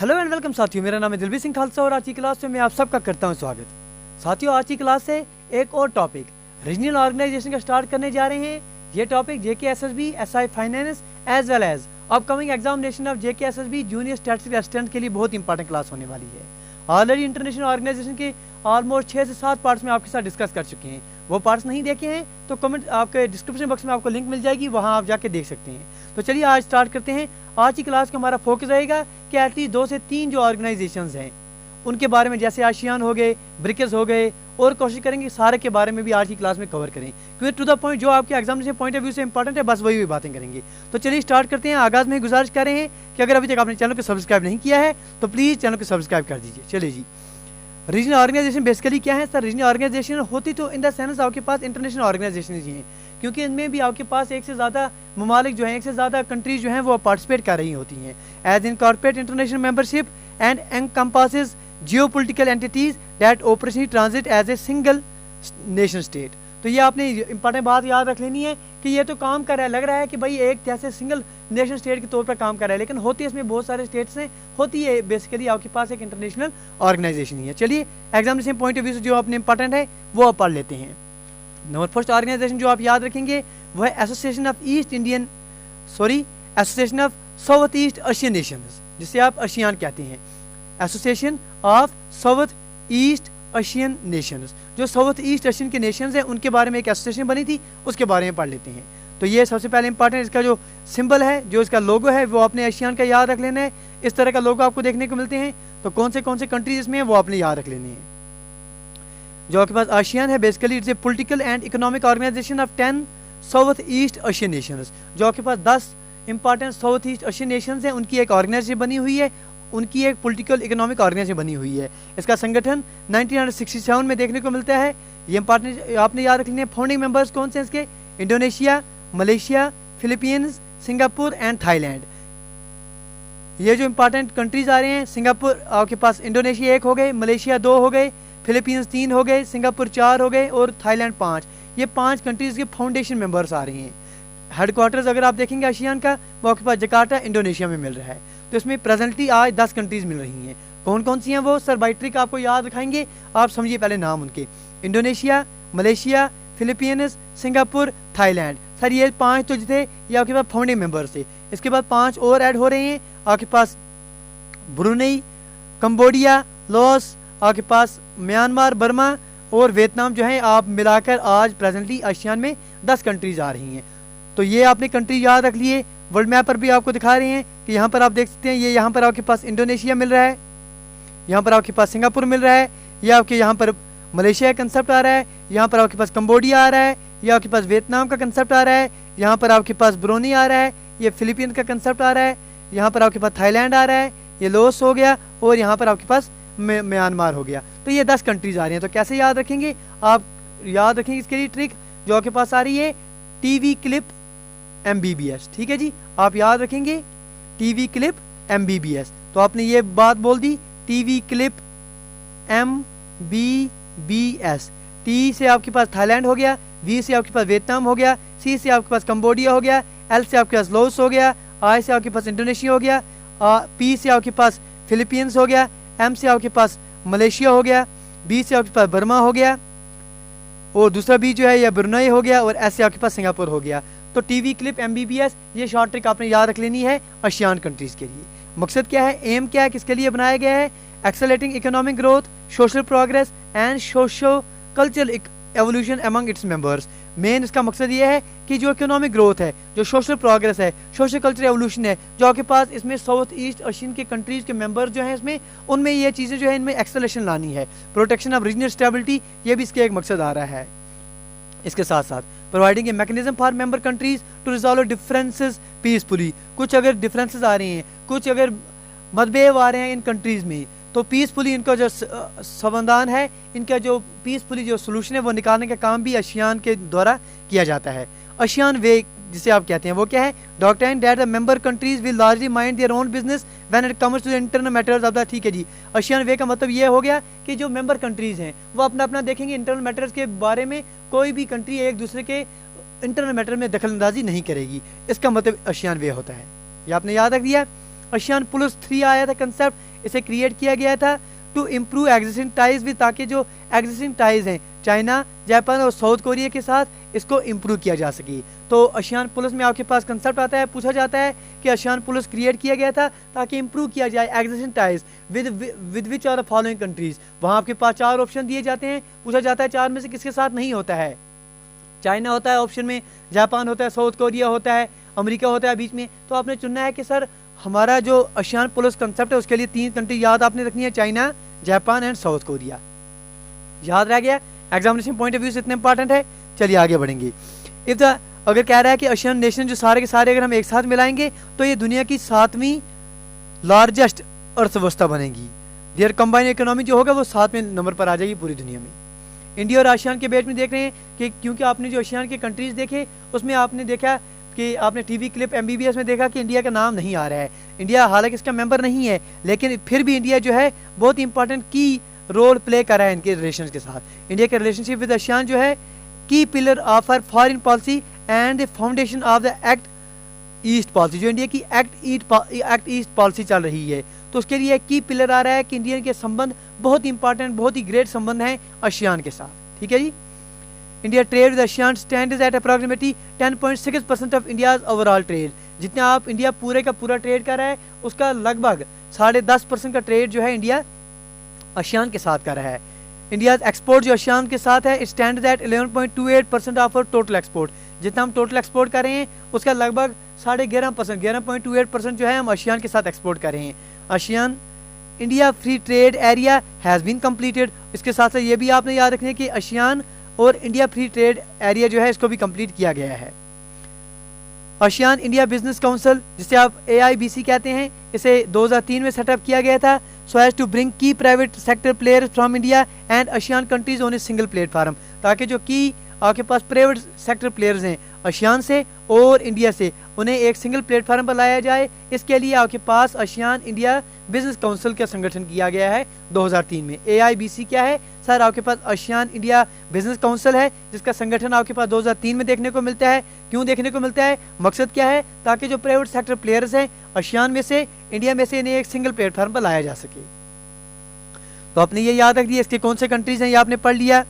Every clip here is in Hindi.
हेलो एंड वेलकम साथियों, मेरा नाम है दिलबीर सिंह खालसा और आज की क्लास में मैं आप सबका करता हूं स्वागत। साथियों, आज की क्लास से एक और टॉपिक रीजनल ऑर्गेनाइजेशन का स्टार्ट करने जा रहे हैं। ये topic JKSSB, SI finance as well as upcoming examination of JKSSB junior statistical assistant के लिए बहुत इंपॉर्टेंट क्लास होने वाली है। ऑलरेडी इंटरनेशनल ऑर्गेनाइजेशन के ऑलमोस्ट 6 से 7 पार्ट्स में आपके साथ डिस्कस कर चुके हैं। वो पार्ट्स नहीं देखे हैं तो कमेंट आपके डिस्क्रिप्शन बॉक्स में आपको लिंक मिल जाएगी, वहाँ आप जाके देख सकते हैं। तो चलिए आज स्टार्ट करते हैं। आज की क्लास का हमारा फोकस रहेगा कि एटलीस्ट 2 से 3 जो ऑर्गेनाइजेशंस हैं उनके बारे में, जैसे आशियान हो गए, ब्रिक्स हो गए, और कोशिश करेंगे सारे के बारे में भी आज की क्लास में कवर करें, क्योंकि टू द पॉइंट जो आपके एग्जामिनेशन पॉइंट ऑफ व्यू से इंपॉर्टेंट है, बस वही भी बातें करेंगे। तो चलिए स्टार्ट करते हैं। आगाज में गुजारिश कर रहे हैं कि अगर अभी तक आपने चैनल को सब्सक्राइब नहीं किया है तो प्लीज़ चैनल को सब्सक्राइब कर दीजिए। चलिए जी, रीजनल ऑर्गेनाइजेशन बेसिकली क्या है सर? रीजनल ऑर्गेनाइजेशन होती तो इन द सेंस आपके पास इंटरनेशनल ऑर्गेनाइजेशन ही हैं, क्योंकि इनमें भी आपके पास एक से ज़्यादा ममालिक जो हैं, एक से ज़्यादा कंट्रीज जो हैं वो पार्टिसिपेट कर रही होती हैं। As in corporate international membership and encompasses geopolitical entities that operationally transit as a single nation state. तो ये आपने इंपॉर्टेंट बात याद रख लेनी है कि ये तो काम कर रहा है, लग रहा है कि भाई एक जैसे सिंगल नेशन स्टेट के तौर पर काम कर रहा है, लेकिन होती है इसमें बहुत सारे स्टेट्स हैं, होती है बेसिकली आपके पास एक इंटरनेशनल ऑर्गेनाइजेशन ही है। चलिए एग्जामिनेशन पॉइंट ऑफ व्यू से जो आपने इंपॉर्टेंट है वो आप पढ़ लेते हैं। नंबर फर्स्ट ऑर्गेनाइजेशन जो आप याद रखेंगे वो है association of south east Asian Nations, जिसे आप आसियान कहते हैं। Association of south east Asian nations, जो साउथ ईस्ट एशियन के नेशंस हैं उनके बारे में एक एसोसिएशन बनी थी, उसके बारे में पढ़ लेते हैं। तो ये सबसे पहले इंपॉर्टेंट, इसका जो सिंबल है, जो इसका लोगो है, वो आपने आसियान का याद रख लेना है। इस तरह का लोगो आपको देखने को मिलते हैं। तो कौन से कंट्रीज इसमें है वो आपने याद रख लेने हैं। जो आपके पास आसियान है basically it's a political and economic organisation of 10 South east Asian nations. जो आपके पास 10 important South east Asian nations हैं उनकी एक ऑर्गेनाइजेशन बनी हुई है, उनकी एक पॉलिटिकल इकोनॉमिक ऑर्गेनाइजेशन बनी हुई है। इसका संगठन 1967 में देखने को मिलता है। ये इंपॉर्टेंट आपने याद रख लेने। फाउंडिंग मेंबर्स कौन से हैं इसके? Indonesia, Malaysia, Philippines, Singapore and Thailand. ये जो इंपॉर्टेंट कंट्रीज आ रहे हैं, सिंगापुर आपके पास, इंडोनेशिया 1 हो गए, मलेशिया 2 हो गए, फिलीपींस 3 हो गए, सिंगापुर 4 हो गए और थाईलैंड 5। ये 5 कंट्रीज के फाउंडेशन मेंबर्स आ रहे हैं। हेडक्वार्टर्स अगर आप देखेंगे आसियान का, वो आपके पास जकार्ता इंडोनेशिया में मिल रहा है। तो इसमें प्रेजेंटली आज 10 कंट्रीज मिल रही हैं। कौन कौन सी हैं वो सर? बाई ट्रिक आपको याद रखाएंगे, आप समझिए पहले नाम उनके। Indonesia, Malaysia, Philippines, Singapore, Thailand. Sir ये 5 तो थे, ये आपके पास फाउंडिंग मेंबर्स थे। इसके बाद 5 और ऐड हो रहे हैं आपके पास, ब्रुनेई, कंबोडिया, लाओस, आपके पास म्यांमार, बर्मा और वियतनाम जो है, आप मिलाकर आज प्रेजेंटली आसियान में 10 कंट्रीज आ रही हैं। तो ये आपने कंट्री याद रख लिए। वर्ल्ड मैप पर भी आपको दिखा रहे हैं कि यहाँ पर आप देख सकते हैं, ये यहाँ पर आपके पास इंडोनेशिया मिल रहा है, यहाँ पर आपके पास सिंगापुर मिल रहा है, ये आपके यहाँ पर मलेशिया का कंसेप्ट आ रहा है, यहाँ पर आपके पास कंबोडिया आ रहा है, ये आपके पास वियतनाम का कंसेप्ट आ रहा है, यहाँ पर आपके पास ब्रुनेई आ रहा है, ये फिलीपीन का कंसेप्ट आ रहा है, यहाँ पर आपके पास थाईलैंड आ रहा है, ये लाओस हो गया और यहाँ पर आपके पास म्यांमार हो गया। तो ये 10 कंट्रीज आ रही हैं। तो कैसे याद रखेंगे? आप याद रखेंगे इसके लिए ट्रिक जो आपके पास आ रही है, टीवी क्लिप MBBS। ठीक है जी, आप याद रखेंगे टीवी क्लिप MBBS। तो आपने ये बात बोल दी, टीवी क्लिप MBBS। टी से आपके पास थाईलैंड हो गया, V से आपके पास वियतनाम हो गया, C से आपके पास कंबोडिया हो गया, L से आपके पास लाओस हो गया, I से आपके पास इंडोनेशिया हो गया, P से आपके पास फिलीपींस हो गया, M से आपके पास मलेशिया हो गया, B से आपके पास बर्मा हो गया और दूसरा B जो है यह ब्रुनेई हो गया और S से आपके पास सिंगापुर हो गया। तो टीवी क्लिप MBBS ये शॉर्ट ट्रिक आपने याद रख लेनी है आसियान कंट्रीज के लिए। मकसद क्या है, एम क्या है, किसके लिए बनाया गया है? Accelerating economic growth, social progress and socio cultural evolution among its members. Main इसका मकसद ये है कि जो इकोनॉमिक ग्रोथ है, जो सोशल प्रोग्रेस है, सोशल कल्चरल एवोल्यूशन है, जो आपके पास इसमें साउथ ईस्ट एशियन के कंट्रीज के मेंबर्स जो हैं इसमें, उनमें ये चीज़ें जो है इनमें एक्सेलरेशन लानी है। प्रोटेक्शन ऑफ रीजनल स्टेबिलिटी, ये भी इसके एक मकसद आ रहा है। इसके साथ साथ providing a mechanism for member countries to resolve differences peacefully. कुछ अगर डिफरेंसेस आ रहे हैं, कुछ अगर मतभेद आ रहे हैं इन कंट्रीज में, तो पीसफुली इनका जो समाधान है, इनका जो पीसफुली जो सोल्यूशन है वो निकालने का काम भी आसियान के द्वारा किया जाता है। आसियान वे जिसे आप कहते हैं वो क्या है? Doctrine that the member countries will largely mind their own business when it comes to the internal matters of the. ठीक है जी, आसियान वे का मतलब ये हो गया कि जो मेंबर कंट्रीज हैं वो अपना अपना देखेंगे, इंटरनल मैटर्स के बारे में कोई भी कंट्री एक दूसरे के इंटरनल मैटर में दखल अंदाजी नहीं करेगी। इसका मतलब आसियान वे होता है, ये आपने याद रख दिया। आसियान प्लस 3 आया था कंसेप्ट, इसे क्रिएट किया गया था to improve existing ties with, ताकि जो एग्जिस्टिंग टाइज हैं चाइना, जापान और साउथ कोरिया के साथ, इसको इम्प्रूव किया जा सके। तो आसियान प्लस में आपके पास कंसेप्ट आता है, पूछा जाता है कि आसियान प्लस क्रिएट किया गया था ताकि इम्प्रूव किया जाए existing ties with which are the following countries. वहाँ आपके पास 4 ऑप्शन दिए जाते हैं, पूछा जाता है 4 में से किसके साथ नहीं होता है। चाइना होता है ऑप्शन में, जापान होता है, साउथ कोरिया होता है, अमेरिका होता है बीच में। तो आपने चुनना है कि सर हमारा जो आसियान प्लस कंसेप्ट है उसके लिए 3 कंट्री याद आपने रखनी है, China, Japan and south Korea. याद रह गया, एग्जामिनेशन पॉइंट ऑफ व्यू से इतना इंपॉर्टेंट है। चलिए आगे बढ़ेंगे। इफ द अगर कह रहा है कि आसियान नेशन जो सारे के सारे अगर हम एक साथ मिलाएंगे तो ये दुनिया की 7वीं लार्जेस्ट अर्थव्यवस्था बनेगी। देयर कंबाइंड इकोनॉमी जो होगा वो 7वें नंबर पर आ जाएगी पूरी दुनिया में। इंडिया और आसियान के बेस में देख रहे हैं कि क्योंकि आपने जो आसियान के कंट्रीज देखे उसमें आपने देखा कि आपने टीवी क्लिप MBBS में देखा कि इंडिया का नाम नहीं आ रहा है। इंडिया हालांकि इसका मेंबर नहीं है, लेकिन फिर भी इंडिया जो है बहुत इंपॉर्टेंट की रोल प्ले कर रहा है इनके रिलेशन के साथ। इंडिया के रिलेशनशिप विद आसियान जो है की pillar of our foreign policy and the foundation of the act east policy. जो इंडिया की एक्ट ईस्ट पॉलिसी चल रही है तो उसके लिए की पिलर आ रहा है कि इंडिया के संबंध बहुत इंपॉर्टेंट, बहुत ही ग्रेट संबंध हैं आसियान के साथ। ठीक है जी। India trade with ASEAN stand at approximately 10.6% of India overall trade. जितना आप इंडिया पूरे का पूरा ट्रेड कर रहा है उसका लगभग 10.5% का ट्रेड जो है इंडिया आसियान के साथ कर रहा है। इंडिया एक्सपोर्ट जो आसियान के साथ है stand at 11.28% of total export. जितना हम टोटल एक्सपोर्ट कर रहे हैं उसका लगभग 11.5%, 11.28% जो है हम आसियान के साथ एक्सपोर्ट कर रहे हैं। ASEAN India free trade area has been completed. इसके साथ साथ ये भी आपने याद रखना है कि आसियान और इंडिया फ्री ट्रेड एरिया जो है इसको भी कंप्लीट किया गया है। आसियान इंडिया बिजनेस काउंसिल जिसे आप AIBC कहते हैं, इसे 2003 में सेटअप किया गया था सो एज टू ब्रिंग की private sector players from India and ASEAN countries on a single platform, ताकि जो की आपके पास प्राइवेट सेक्टर प्लेयर्स हैं आसियान से और इंडिया से, उन्हें एक सिंगल प्लेटफार्म पर लाया जाए। इसके लिए आपके पास आसियान इंडिया बिजनेस काउंसिल का संगठन किया गया है 2003 में। AIBC क्या है सर? आपके पास आसियान इंडिया बिजनेस काउंसिल है जिसका संगठन आपके पास 2003 में देखने को मिलता है। क्यों देखने को मिलता है? मकसद क्या है? ताकि जो प्राइवेट सेक्टर प्लेयर्स हैं आसियान में से, इंडिया में से, इन्हें एक सिंगल प्लेटफार्म पर लाया जा सके। तो आपने ये याद रख दिया। इसके कौन से कंट्रीज हैं ये आपने पढ़ लिया,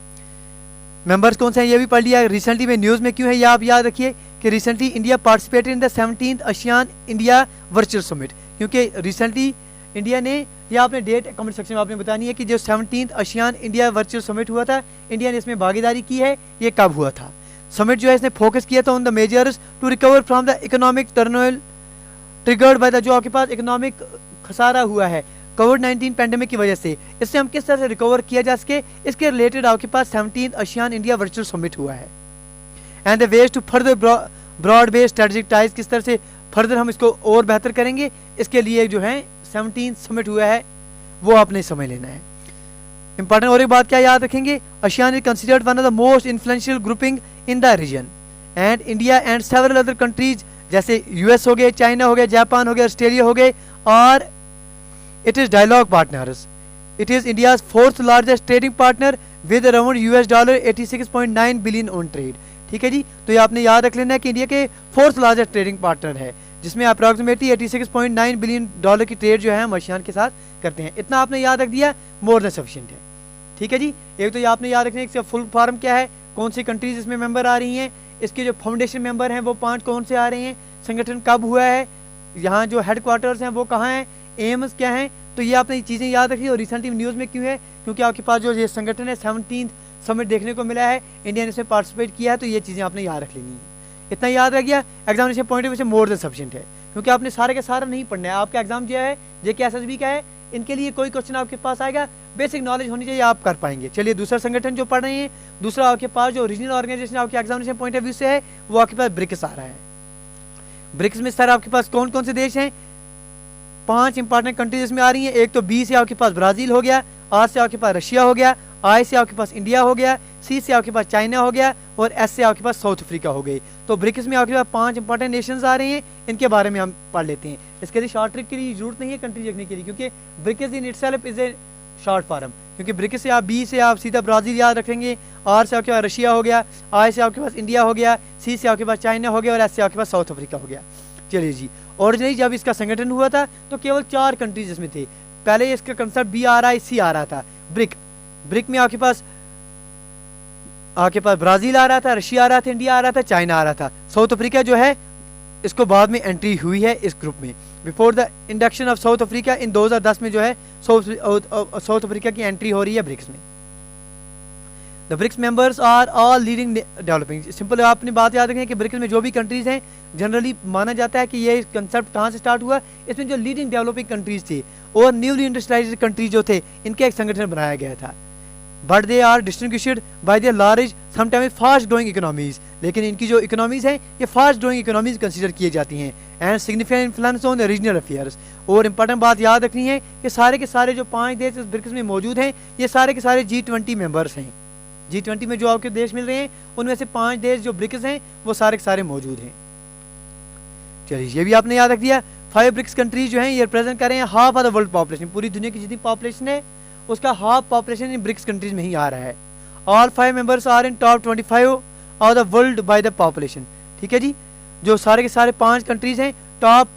मेंबर्स कौन से हैं ये भी पढ़ लिया। रिसेंटली में न्यूज़ में क्यों है ये आप याद रखिए कि recently India participated in the 17th ASEAN India virtual summit, क्योंकि रिसेंटली इंडिया ने, ये आपने डेट कमेंट सेक्शन में आपने बतानी है कि जो 17th ASEAN India virtual summit हुआ था, इंडिया ने इसमें भागीदारी की है। ये कब हुआ था? समिट जो है इसने फोकस किया था on the measures to recover from the economic turmoil triggered by the, जो आपके पास इकोनॉमिक खसारा हुआ है कोविड-19 पैंडेमिक की वजह से, इससे हम किस तरह से रिकवर किया जा सके, इसके रिलेटेड आपके पास 17th ASEAN India virtual summit हुआ है। And the ways to further broad based strategic ties, किस तरह से फर्दर हम इसको और बेहतर करेंगे, इसके लिए जो है 17th समिट हुआ है, वो आपने समझ लेना है। इंपॉर्टेंट और एक बात क्या याद रखेंगे, ASEAN is considered one of the most influential grouping in the region and India and several other countries जैसे US हो गए, चाइना हो गए, जापान हो गए, ऑस्ट्रेलिया हो गए, और it is dialogue partners. It is India's 4th largest trading partner with around $86.9 billion on trade. ठीक है जी। तो ये आपने याद रख लेना है कि इंडिया के 4th largest ट्रेडिंग पार्टनर है जिसमें अप्रॉक्सीमेटली $86.9 बिलियन की ट्रेड जो है हम आसियान के साथ करते हैं। इतना आपने याद रख दिया, मोर देन सफिशिएंट है। ठीक है जी। एक तो ये आपने याद रखना है इसका फुल फॉर्म क्या है, कौन सी कंट्रीज इसमें मेंबर आ रही हैं, इसके जो फाउंडेशन मेंबर हैं वो 5 कौन से आ रहे हैं, संगठन कब हुआ है, यहाँ जो हेडक्वार्टर्स हैं वो कहाँ हैं, एम्स क्या हैं। तो ये आपने चीज़ें याद रखी। और रिसेंटली न्यूज़ में क्यों है, क्योंकि आपके पास जो ये संगठन है 17th समिट देखने को मिला है, इंडिया ने इसमें पार्टिसिपेट किया है, तो ये चीज़ें आपने याद रख लेनी है। इतना याद रह गया, एग्जामिनेशन पॉइंट ऑफ व्यू से मोर देन सफिशिएंट है, क्योंकि आपने सारे का सारा नहीं पढ़ना है। आपका एग्जाम जो है JK SSB का है, इनके लिए कोई क्वेश्चन आपके पास आएगा, बेसिक नॉलेज होनी चाहिए, आप कर पाएंगे। चलिए दूसरा संगठन जो पढ़ रहे हैं, दूसरा आपके पास जो रीजनल ऑर्गेनाइजेशन आपके एग्जामिनेशन पॉइंट ऑफ व्यू से है वो आपके पास ब्रिक्स आ रहा है। ब्रिक्स में सर आपके पास कौन कौन से देश हैं, 5 इंपॉर्टेंट कंट्रीज इसमें आ रही हैं। एक तो B से आपके पास ब्राज़ील हो गया, R से आपके पास रशिया हो गया, I से आपके पास इंडिया हो गया, C से आपके पास चाइना हो गया, और S से आपके पास साउथ अफ्रीका हो गई। तो ब्रिक्स में आपके पास 5 इंपॉर्टेंट नेशंस आ रहे हैं, इनके बारे में हम पढ़ लेते हैं। इसके लिए शॉर्ट ट्रिक के लिए जरूरत नहीं है कंट्री लिखने के लिए, क्योंकि BRICS in itself is a short form. क्योंकि ब्रिक्स से आप B से आप सीधा ब्राज़ील याद रखेंगे, R से आपके पास रशिया हो गया, I से आपके पास इंडिया हो गया, C से आपके पास चाइना हो गया, और S से आपके पास साउथ अफ्रीका हो गया। चलिए जी, ओरिजिनली जब इसका संगठन हुआ था तो केवल 4 कंट्रीज इसमें थे। पहले इसका कंसेप्ट BRIC आ रहा था, ब्रिक में आपके पास ब्राजील आ रहा था, रशिया आ रहा था, इंडिया आ रहा था, चाइना आ रहा था। साउथ अफ्रीका जो है इसको बाद में एंट्री हुई है इस ग्रुप में। Before the induction of south Africa in 2010 में जो है साउथ अफ्रीका की एंट्री हो रही है ब्रिक्स में। The BRICS members are all leading developing. Simple आपने बात याद रखें कि ब्रिक्स में जो भी कंट्रीज हैं जनरली माना जाता है कि ये कंसेप्ट कहाँ से स्टार्ट हुआ, इसमें जो लीडिंग डेवलपिंग कंट्रीज थी और न्यूली इंडस्ट्रियलाइज्ड कंट्रीज जो थे इनके एक संगठन बनाया गया था। But they are distinguished by their large sometimes fast growing economies. लेकिन इनकी जो इकोनॉमीज हैं ये फास्ट ग्रोइंग इकोनॉमीज कंसीडर किए जाती हैं and significant influence on the regional affairs. और इंपॉर्टेंट बात याद रखनी है कि सारे के सारे जो 5 देश इस ब्रिक्स में मौजूद हैं ये सारे के सारे G20 मेंबर्स हैं। G20 में जो आपके देश मिल रहे हैं उनमें से 5 देश जो ब्रिक्स हैं वो सारे के सारे मौजूद हैं। चलिए ये भी आपने याद रख दिया। 5 ब्रिक्स कंट्रीज जो हैं ये रिप्रेजेंट कर रहे हैं half of the world population. पूरी दुनिया की जितनी पॉपुलेशन है उसका हाफ पॉपुलेशन इन ब्रिक्स कंट्रीज में ही आ रहा है। All 5 members are in top 25 of the world by the population. ठीक है जी, जो सारे के सारे 5 कंट्रीज हैं टॉप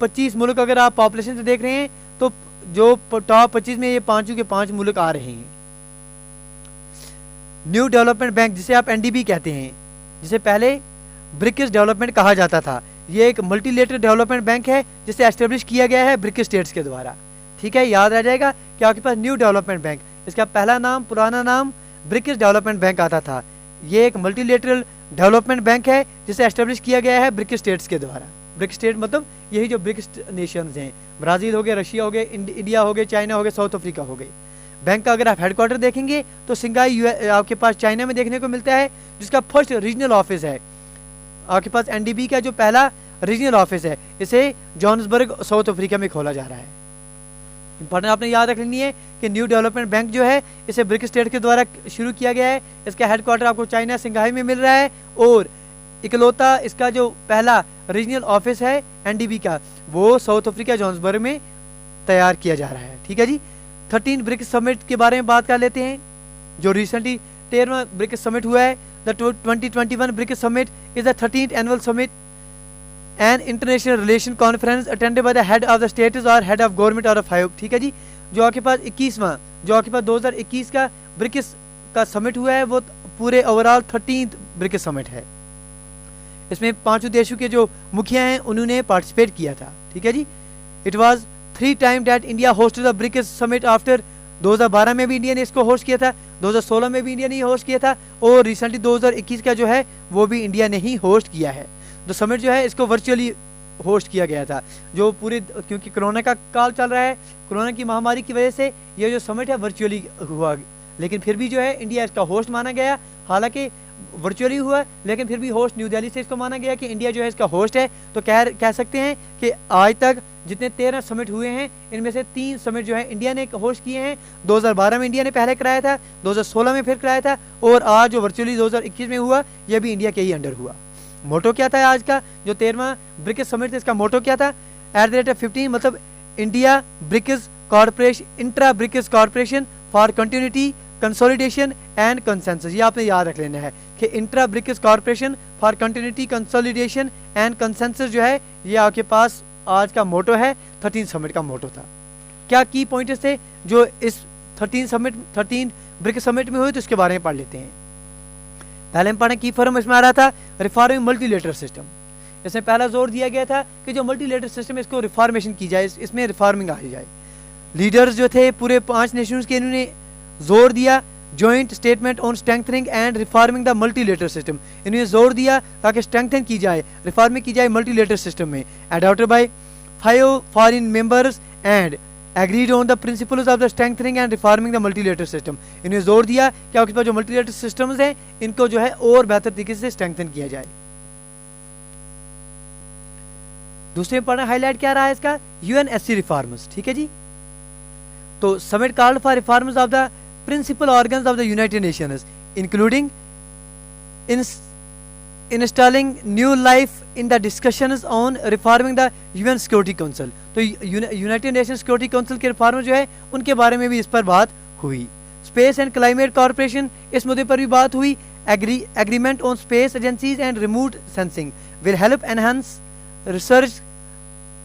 25 मुल्क अगर आप पॉपुलेशन से देख रहे हैं तो जो टॉप 25 में ये 5 के 5 मुल्क आ रहे हैं। न्यू डेवलपमेंट बैंक जिसे आप NDB कहते हैं, जिसे पहले ब्रिक्स डेवलपमेंट कहा जाता था, ये एक मल्टीलेटरल डेवलपमेंट बैंक है जिसे एस्टेब्लिश किया गया है ब्रिक्स स्टेट्स के द्वारा। ठीक है, याद रह जाएगा कि आपके पास न्यू डेवलपमेंट बैंक, इसका पहला नाम पुराना नाम ब्रिक्स डेवलपमेंट बैंक आता था। ये एक मल्टीलेटरल डेवलपमेंट बैंक है जिसे एस्टेब्लिश किया गया है ब्रिक्स स्टेट्स के द्वारा। ब्रिक्स स्टेट मतलब यही जो ब्रिक्स नेशंस हैं, ब्राजील हो गए, रशिया हो गए, इंडिया हो गए, चाइना हो गए, साउथ अफ्रीका हो गए। बैंक का अगर आप हेडक्वार्टर देखेंगे तो सिंगाई आपके पास चाइना में देखने को मिलता है, जिसका फर्स्ट रीजनल ऑफिस है। आपके पास NDB का जो पहला रीजनल ऑफिस है इसे जोहान्सबर्ग साउथ अफ्रीका में खोला जा रहा है। इंपॉर्टेंट आपने याद रख लेनी है कि न्यू डेवलपमेंट बैंक जो है इसे ब्रिक्स स्टेट के द्वारा शुरू किया गया है। इसका हेडक्वार्टर आपको चाइना सिंगाई में मिल रहा है और इकलौता इसका जो पहला रीजनल ऑफिस है NDB का वो साउथ अफ्रीका जोहान्सबर्ग में तैयार किया जा रहा है। ठीक है जी, 13 ब्रिक्स समिट के बारे में बात कर लेते हैं जो रिसेंटली 13वां ब्रिक्स समिट हुआ है। The 2021 BRICS summit is the 13th annual summit an international relation conference attended by the head of the states और हेड ऑफ गवर्नमेंट और 5। ठीक है जी, जो आपके पास 21वां जो आपके पास 2021 का ब्रिक्स का समिट हुआ है वो पूरे ओवरऑल 13th ब्रिक्स समिट है। इसमें 5 देशों के जो मुखिया हैं उन्होंने पार्टिसिपेट किया था। ठीक है जी, it was 3 time that India hosted the BRICS summit after 2012 में भी इंडिया ने इसको होस्ट किया था, 2016 में भी इंडिया ने होस्ट किया था और रिसेंटली 2021 का जो है वो भी इंडिया ने ही होस्ट किया है। तो समिट जो है इसको वर्चुअली होस्ट किया गया था, जो पूरे क्योंकि कोरोना का काल चल रहा है, कोरोना की महामारी की वजह से ये जो समिट है वर्चुअली हुआ, लेकिन फिर भी जो है इंडिया इसका होस्ट माना गया। हालांकि वर्चुअली हुआ लेकिन फिर भी होस्ट न्यू दिल्ली से इसको माना गया कि इंडिया जो है इसका होस्ट है। तो कह सकते हैं कि आज तक जितने 13 समिट हुए हैं इनमें से 3 समिट जो है इंडिया ने होस्ट किए हैं। 2012 में इंडिया ने पहले कराया था, 2016 में फिर कराया था और आज जो वर्चुअली 2021 में हुआ यह भी इंडिया के ही अंडर हुआ। मोटो क्या था आज का जो 13वां ब्रिक्स समिट था, इसका मोटो क्या था? @15 मतलब India BRICS corporation, intra BRICS corporation for continuity consolidation and consensus. ये आपने याद रख लेना है कि intra BRICS corporation for continuity consolidation and consensus जो है ये आपके पास आज का मोटो है, 13 समिट का मोटो था। क्या की पॉइंट्स थे जो इस 13 ब्रिक्स समिट में हुए, तो इसके बारे में पढ़ लेते हैं। पहले हम पढ़ें की फर्म इसमें आ रहा था रिफॉर्मिंग मल्टीलेटरल सिस्टम। इसमें पहला जोर दिया गया था कि जो मल्टीलेटरल सिस्टम है इसको रिफॉर्मेशन की जाए, इसमें रिफॉर्मिंग आ जाए। लीडर्स जो थे पूरे 5 नेशंस के, इन्होंने जोर दिया joint statement on strengthening and reforming the multilateral system. इन्होंने जोर दिया ताकि स्ट्रेंथन की जाए, रिफॉर्मिंग की जाए मल्टीलेटरल सिस्टम में। Adopted by 5 foreign members and agreed on the principles of the strengthening and reforming the multilateral system. इन्हें जोर दिया कि आपके पास जो मल्टीलेटरल सिस्टम्स हैं इनको जो है और बेहतर तरीके से स्ट्रेंथन किया जाए। दूसरे में पढ़ना हाईलाइट क्या रहा है इसका, UNSC रिफॉर्म्स। ठीक है जी, तो summit called for reforms of the principal organs of the United Nations including installing new life in the discussions on reforming the UN Security Council। तो यूनाइटेड नेशन सिक्योरिटी काउंसिल के रिफॉर्म जो है उनके बारे में भी इस पर बात हुई। स्पेस एंड क्लाइमेट कॉर्पोरेशन, इस मुद्दे पर भी बात हुई। Agreement on space agencies and remote sensing will help enhance research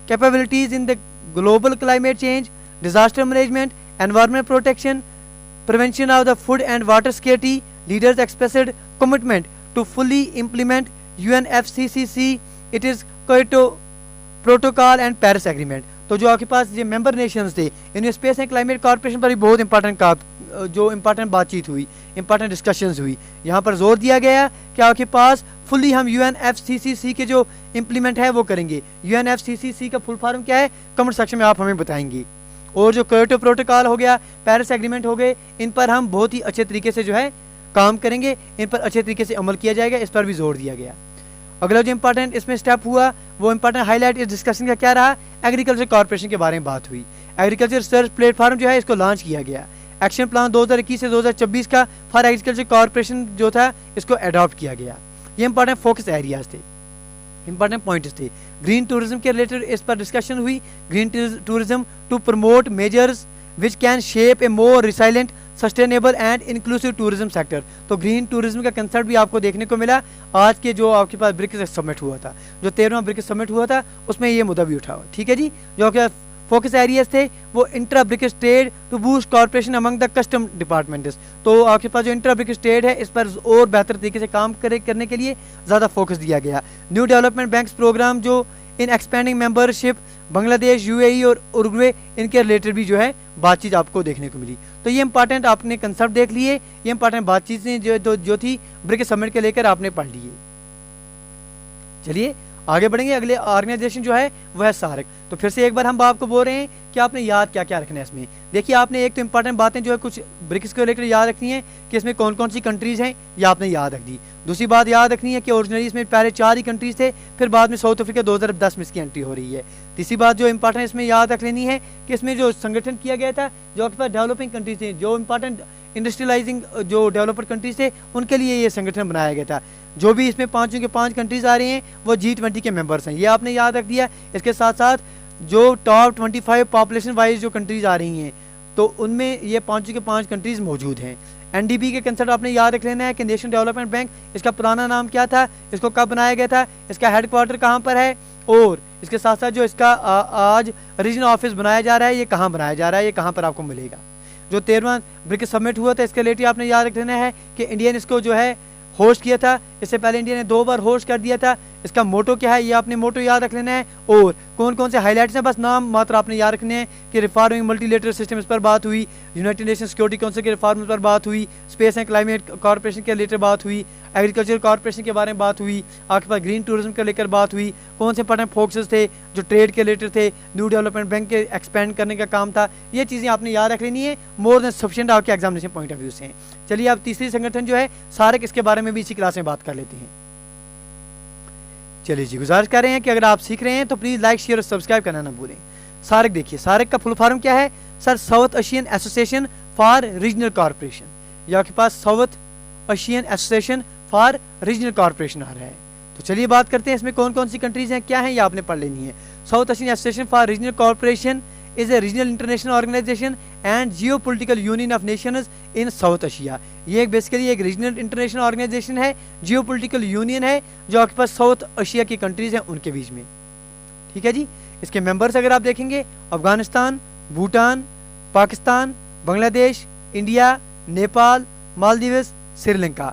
capabilities in the global climate change, disaster management, environment protection, prevention of the food and water security. Leaders expressed commitment to fully implement UNFCCC, it is Kyoto Protocol and Paris Agreement. तो जो आपके पास ये मेंबर नेशंस थे, इनमें स्पेस एंड क्लाइमेट कॉर्पोरेशन पर भी बहुत इंपॉर्टेंट बातचीत हुई, इंपॉर्टेंट डिस्कशंस हुई। यहाँ पर जोर दिया गया कि आपके पास फुली हम UNFCCC के जो इम्प्लीमेंट है वो करेंगे। UNFCCC का फुल फॉर्म क्या है, कमेंट सेक्शन में आप हमें बताएंगे। और जो क्योटो प्रोटोकॉल हो गया, पेरिस एग्रीमेंट हो गए, इन पर हम बहुत ही अच्छे तरीके से जो है काम करेंगे, इन पर अच्छे तरीके से अमल किया जाएगा, इस पर भी जोर दिया गया। अगला जो इंपॉर्टेंट इसमें स्टेप हुआ, वो इंपॉर्टेंट हाईलाइट इस डिस्कशन का क्या रहा, एग्रीकल्चर कॉर्पोरेशन के बारे में बात हुई। एग्रीकल्चर रिसर्च प्लेटफॉर्म जो है इसको लॉन्च किया गया। एक्शन प्लान 2021 से 2026 का फॉर एग्रीकल्चर कॉर्पोरेशन जो था इसको अडॉप्ट किया गया। ये इंपॉर्टेंट फोकस एरियाज थे, इंपॉर्टेंट पॉइंट्स थे। ग्रीन टूरिज्म के रिलेटेड इस पर डिस्कशन हुई। Green tourism to promote measures which can shape a more resilient sustainable and inclusive tourism sector. तो ग्रीन टूरिज्म का कंसेप्ट भी आपको देखने को मिला आज के जो आपके पास ब्रिक्स समिट हुआ था, जो 13वां ब्रिक्स समिट हुआ था, उसमें ये मुद्दा भी उठा हुआ। ठीक है जी, जो आपके फोकस एरियाज थे वो intra BRICS trade to boost corporation among the custom departments. तो आपके पास जो इंट्रा ब्रिक्स ट्रेड है इस पर और बेहतर तरीके से काम करने के लिए ज़्यादा फोकस दिया गया। न्यू डेवलपमेंट बैंक्स प्रोग्राम जो इन एक्सपेंडिंग मेंबरशिप बांग्लादेश, UAE और उरुग्वे, इनके रिलेटेड भी जो है बातचीत आपको देखने को मिली। तो ये इंपॉर्टेंट आपने कंसेप्ट देख लिए, ये इंपॉर्टेंट बातचीतें जो थी ब्रिक्स समिट के लेकर आपने पढ़ लिए। चलिए आगे बढ़ेंगे। अगले ऑर्गेनाइजेशन जो है वह है सार्क। तो फिर से एक बार हम आपको बोल रहे हैं कि आपने याद क्या क्या रखना है इसमें। देखिए आपने एक तो इंपॉर्टेंट बातें जो है कुछ ब्रिक्स को लेकर याद रखनी है कि इसमें कौन कौन सी कंट्रीज हैं, ये आपने याद रख दी। दूसरी बात याद रखनी है कि ओरिजिनली इसमें पहले 4 ही कंट्रीज थे, फिर बाद में साउथ अफ्रीका 2010 में इसकी एंट्री हो रही है। तीसरी बात जो इंपॉर्टेंट इसमें याद रख लेनी है कि इसमें जो संगठन किया गया था, जो आपके पास डेवलपिंग कंट्रीज थे, जो इंपॉर्टेंट इंडस्ट्रियलाइजिंग जो डेवलपर कंट्रीज थे, उनके लिए ये संगठन बनाया गया था। जो भी इसमें 5 के 5 कंट्रीज आ रही हैं वो G20 के मेंबर्स हैं, ये आपने याद रख दिया। इसके साथ साथ जो टॉप 25 पॉपुलेशन वाइज जो कंट्रीज आ रही हैं, तो उनमें ये 5 के 5 कंट्रीज मौजूद हैं। NDB के कंसेप्ट आपने याद रख लेना है कि नेशनल डेवलपमेंट बैंक, इसका पुराना नाम क्या था, इसको कब बनाया गया था, इसका हेडक्वार्टर कहाँ पर है, और इसके साथ साथ जो इसका आज रीजनल ऑफिस बनाया जा रहा है, ये कहाँ बनाया जा रहा है, ये कहाँ पर आपको मिलेगा। जो 13वां ब्रिक्स समिट हुआ था इसके रिलेटेड आपने याद रख लेना है कि इंडिया ने इसको जो है होस्ट किया था। इससे पहले इंडिया ने 2 बार होस्ट कर दिया था। इसका मोटो क्या है, ये आपने मोटो याद रख लेना है। और कौन कौन से हाईलाइट्स हैं, बस नाम मात्र आपने याद रखने हैं कि रिफॉर्मिंग मल्टीलेटरल सिस्टम, इस पर बात हुई। यूनाइटेड नेशन सिक्योरिटी काउंसिल के रिफॉर्म पर बात हुई। स्पेस एंड क्लाइमेट कॉर्पोरेशन के रिलेटेड बात हुई। एग्रीकल्चर कॉर्पोरेशन के बारे में बात हुई। आपके पास ग्रीन टूरिज्म के लेकर बात हुई। कौन से इंपॉर्टेंट फोकसेस थे जो ट्रेड के रिलेटेड थे, न्यू डेवलपमेंट बैंक के एक्सपेंड करने का काम था। ये चीज़ें आपने याद रख लेनी है, मोर देन सफिशिएंट आपके एग्जामिनेशन पॉइंट ऑफ व्यू से। चलिए आप तीसरी संगठन जो है सार्क, इसके बारे में भी इसी क्लास में बात कर लेते हैं। चलिए जी, गुजारिश कर रहे हैं कि अगर आप सीख रहे हैं तो प्लीज़ लाइक, शेयर और सब्सक्राइब करना ना भूलें। सार्क देखिए, सार्क का फुल फॉर्म क्या है sir, South Asian Association for Regional Corporation. ये आपके पास South Asian Association for Regional Corporation आ रहा है। तो चलिए बात करते हैं इसमें कौन कौन सी कंट्रीज हैं, क्या हैं, ये आपने पढ़ लेनी है। South Asian Association for Regional corporation is a regional international organization and geopolitical union of nations in South Asia। ये एक बेसिकली एक रीजनल इंटरनेशनल ऑर्गेनाइजेशन है, जियोपॉलिटिकल यूनियन है जो आपके पास साउथ एशिया की कंट्रीज हैं उनके बीच में। ठीक है जी, इसके मेंबर्स अगर आप देखेंगे अफगानिस्तान, भूटान, पाकिस्तान, बांग्लादेश, इंडिया, नेपाल, मालदीव्स, श्रीलंका।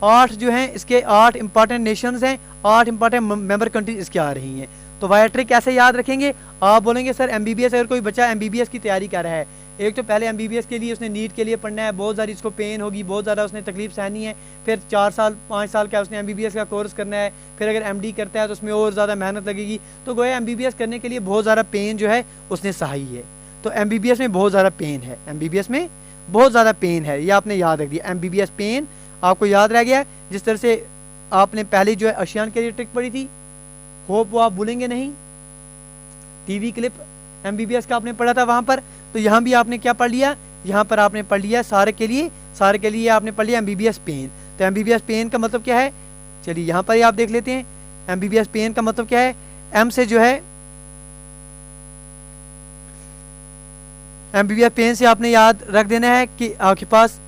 8 जो हैं इसके 8 इंपॉर्टेंट नेशंस हैं, 8 इंपॉर्टेंट मेंबर कंट्रीज इसके आ रही हैं। तो वाया ट्रिक कैसे याद रखेंगे, आप बोलेंगे सर MBBS, अगर कोई बच्चा MBBS की तैयारी कर रहा है, एक तो पहले MBBS के लिए उसने नीट के लिए पढ़ना है, बहुत सारी इसको पेन होगी, बहुत ज़्यादा उसने तकलीफ सहनी है। फिर 4 साल 5 साल का उसने MBBS का कोर्स करना है। फिर अगर MD करता है तो उसमें और ज़्यादा मेहनत लगेगी। तो गोया MBBS करने के लिए बहुत ज़्यादा पेन जो है उसने सही है। तो MBBS में बहुत ज़्यादा पेन है, MBBS में बहुत ज़्यादा पेन है, ये आपने याद रख दिया। MBBS पेन आपको याद रह गया। जिस तरह से आपने पहले जो है आशियान के लिए ट्रिक पढ़ी थी, होप वो आप भूलेंगे नहीं। टीवी क्लिप MBBS का आपने पढ़ा था वहां पर। तो यहाँ भी आपने क्या पढ़ लिया, यहाँ पर आपने पढ़ लिया सारे के लिए आपने पढ़ लिया MBBS पेन। तो MBBS पेन का मतलब क्या है, चलिए यहाँ पर ही आप देख लेते हैं। MBBS पेन का मतलब क्या है, M से जो है MBBS पेन से आपने याद रख देना है कि आपके पास